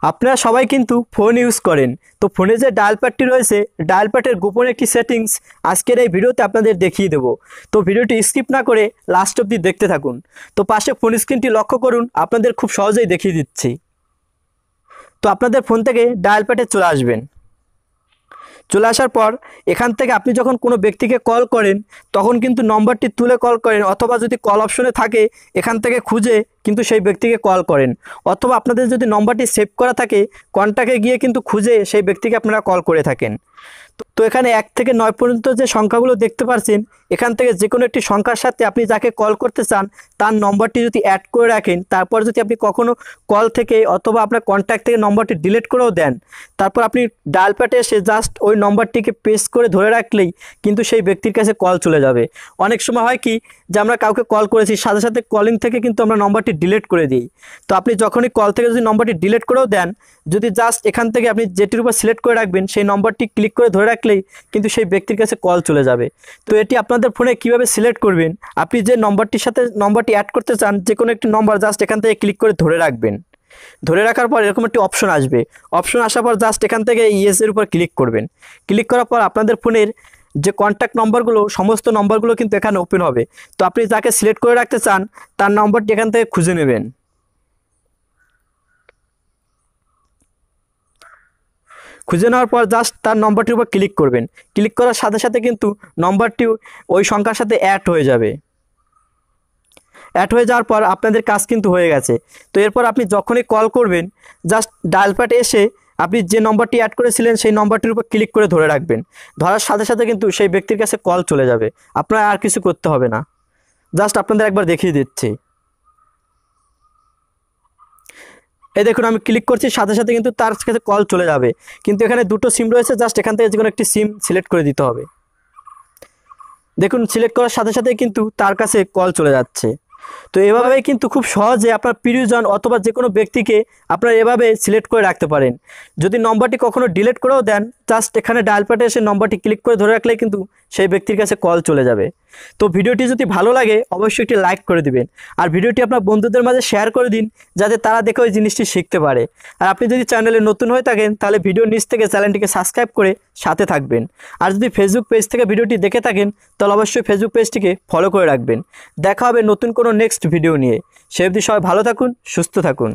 আপনারা সবাই কিন্তু ফোন ইউজ করেন। তো ফোনে যে ডায়াল প্যাডটি রয়েছে, ডায়াল প্যাডের গোপন একটি সেটিংস আজকের এই ভিডিওতে আপনাদের দেখিয়ে দেবো। তো ভিডিওটি স্কিপ না করে লাস্ট অবধি দেখতে থাকুন। তো পাশে ফোন স্ক্রিনটি লক্ষ্য করুন, আপনাদের খুব সহজেই দেখিয়ে দিচ্ছি। তো আপনাদের ফোন থেকে ডায়াল প্যাডে চলে আসবেন। চলে আসার পর এখান থেকে আপনি যখন কোনো ব্যক্তিকে কল করেন তখন কিন্তু নম্বরটি তুলে কল করেন, অথবা যদি কল অপশনে থাকে এখান থেকে খুঁজে কিন্তু সেই ব্যক্তিকে কল করেন, অথবা আপনাদের যদি নম্বরটি সেভ করা থাকে কন্ট্যাক্টে গিয়ে কিন্তু খুঁজে সেই ব্যক্তিকে আপনারা কল করে থাকেন। তো এখানে 1 থেকে 9 পর্যন্ত যে সংখ্যাগুলো দেখতে পাচ্ছেন, এখান থেকে যে কোনো একটি সংখ্যার সাথে আপনি যাকে কল করতে চান তার নম্বরটি যদি অ্যাড করে রাখেন, তারপর যদি আপনি কখনো কল থেকে অথবা আপনার কন্ট্যাক্ট থেকে নম্বরটি ডিলিট করেও দেন, তারপর আপনি ডায়াল প্যাডে এসে জাস্ট ওই নম্বরটিকে প্রেস করে ধরে রাখলেই কিন্তু সেই ব্যক্তির কাছে কল চলে যাবে। অনেক সময় হয় কি যে আমরা কাউকে কল করেছি, সাথে সাথে কলিং থেকে কিন্তু আমরা নম্বরটি ডিলিট করে দিই। তো আপনি যখনই কল থেকে যদি নম্বরটি ডিলিট করেও দেন, যদি জাস্ট এখান থেকে আপনি যেটির উপর সিলেক্ট করে রাখবেন সেই নম্বরটি ক্লিক করে ধরে রাখলেই কিন্তু সেই ব্যক্তির কাছে কল চলে যাবে। তো এটি আপনাদের ফোনে কিভাবে সিলেক্ট করবেন, আপনি যে নম্বরটির সাথে নম্বরটি অ্যাড করতে চান যে কোনো একটি নম্বর জাস্ট এখান থেকে ক্লিক করে ধরে রাখবেন। ধরে রাখার পর এরকম একটি অপশন আসবে, অপশন আসার পর জাস্ট এখান থেকে ইয়েসের উপর ক্লিক করবেন। ক্লিক করার পর আপনাদের ফোনের যে কন্ট্যাক্ট নম্বরগুলো সমস্ত নম্বরগুলো কিন্তু এখানে ওপেন হবে। তো আপনি যাকে সিলেক্ট করে রাখতে চান তার নম্বরটি এখান থেকে খুঁজে নেবেন। খুঁজে নেওয়ার পর জাস্ট তার নম্বরটির উপর ক্লিক করবেন। ক্লিক করার সাথে সাথে কিন্তু নম্বরটি ওই সংখ্যার সাথে অ্যাড হয়ে যাবে। অ্যাড হয়ে যাওয়ার পর আপনাদের কাজ কিন্তু হয়ে গেছে। তো এরপর আপনি যখনই কল করবেন জাস্ট ডায়াল প্যাডে এসে আপনি যে নম্বরটি অ্যাড করেছিলেন সেই নম্বরটির উপর ক্লিক করে ধরে রাখবেন। ধরার সাথে সাথে কিন্তু সেই ব্যক্তির কাছে কল চলে যাবে, আপনার আর কিছু করতে হবে না। জাস্ট আপনাদের একবার দেখিয়ে দিচ্ছি। এই দেখুন আমি ক্লিক করছি, সাথে সাথে কিন্তু তার কাছে কল চলে যাবে। কিন্তু এখানে দুটো সিম রয়েছে, জাস্ট এখান থেকে যে কোনো একটি সিম সিলেক্ট করে দিতে হবে। দেখুন সিলেক্ট করার সাথে সাথে কিন্তু তার কাছে কল চলে যাচ্ছে। তো এভাবেই কিন্তু খুব সহজে আপনার প্রিয়জন অথবা যে কোনো ব্যক্তিকে আপনারা এভাবে সিলেক্ট করে রাখতে পারেন। যদি নম্বরটি কখনো ডিলিট করেও দেন, জাস্ট এখানে ডায়াল প্যাডে এসে নম্বরটি ক্লিক করে ধরে রাখলেই কিন্তু সেই ব্যক্তির কাছে কল চলে যাবে। তো ভিডিওটি যদি ভালো লাগে অবশ্যই একটি লাইক করে দিবেন, আর ভিডিওটি আপনার বন্ধুদের মাঝে শেয়ার করে দিন যাতে তারা দেখে ওই জিনিসটি শিখতে পারে। আর আপনি যদি চ্যানেলে নতুন হয়ে থাকেন তাহলে ভিডিওর নিচ থেকে চ্যানেলটিকে সাবস্ক্রাইব করে সাথে থাকবেন। আর যদি ফেসবুক পেজ থেকে ভিডিওটি দেখে থাকেন তাহলে অবশ্যই ফেসবুক পেজটিকে ফলো করে রাখবেন। দেখা হবে নতুন কোনো নেক্সট ভিডিও নিয়ে। সে অবধি সবাই ভালো থাকুন, সুস্থ থাকুন।